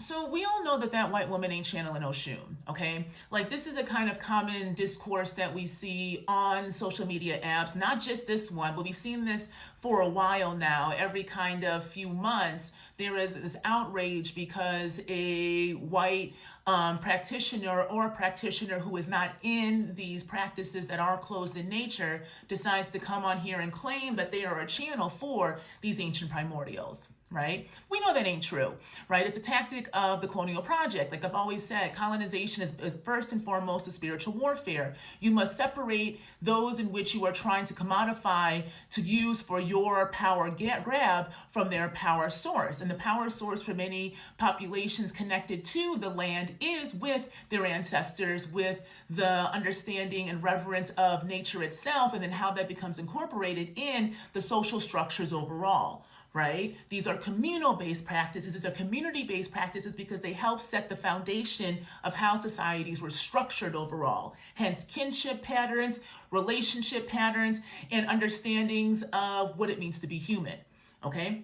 So we all know that that white woman ain't channeling Oshun, okay? Like this is a kind of common discourse that we see on social media apps, not just this one, but we've seen this for a while now. Every kind of few months, there is this outrage because a white practitioner or a practitioner who is not in these practices that are closed in nature decides to come on here and claim that they are a channel for these ancient primordials. Right? We know that ain't true, right? It's a tactic of the colonial project. Like I've always said, colonization is first and foremost a spiritual warfare. You must separate those in which you are trying to commodify to use for your power grab from their power source. And the power source for many populations connected to the land is with their ancestors, with the understanding and reverence of nature itself, and then how that becomes incorporated in the social structures overall. Right? These are communal-based practices. These are community-based practices because they help set the foundation of how societies were structured overall. Hence, kinship patterns, relationship patterns, and understandings of what it means to be human. Okay?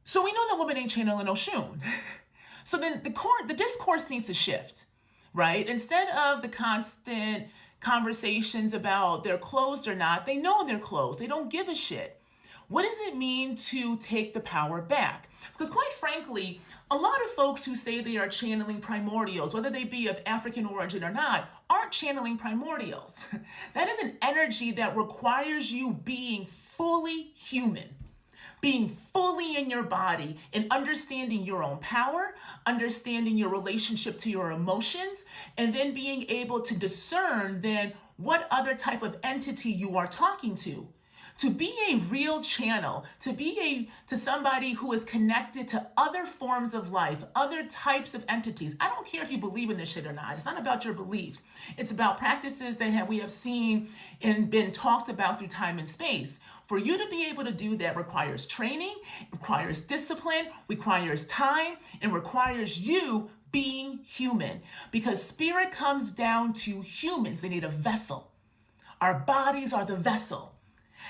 So we know that women ain't channeling Oshun. So then the discourse needs to shift, right? Instead of the constant conversations about they're closed or not, they know they're closed. They don't give a shit. What does it mean to take the power back? Because quite frankly, a lot of folks who say they are channeling primordials, whether they be of African origin or not, aren't channeling primordials. That is an energy that requires you being fully human, being fully in your body and understanding your own power, understanding your relationship to your emotions, and then being able to discern then what other type of entity you are talking to. To be a real channel, to somebody who is connected to other forms of life, other types of entities. I don't care if you believe in this shit or not. It's not about your belief. It's about practices that we have seen and been talked about through time and space. For you to be able to do that requires training, requires discipline, requires time, and requires you being human. Because spirit comes down to humans. They need a vessel. Our bodies are the vessel.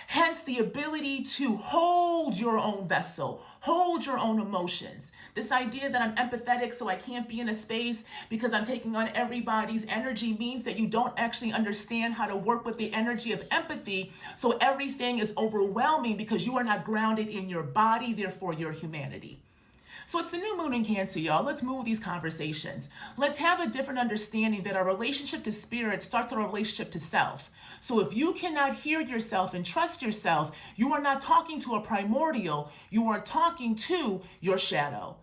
Hence the ability to hold your own vessel, hold your own emotions. This idea that I'm empathetic so I can't be in a space because I'm taking on everybody's energy means that you don't actually understand how to work with the energy of empathy. So everything is overwhelming because you are not grounded in your body, therefore your humanity. So it's the new moon in Cancer, y'all. Let's move these conversations. Let's have a different understanding that our relationship to spirit starts with our relationship to self. So if you cannot hear yourself and trust yourself, you are not talking to a primordial, you are talking to your shadow.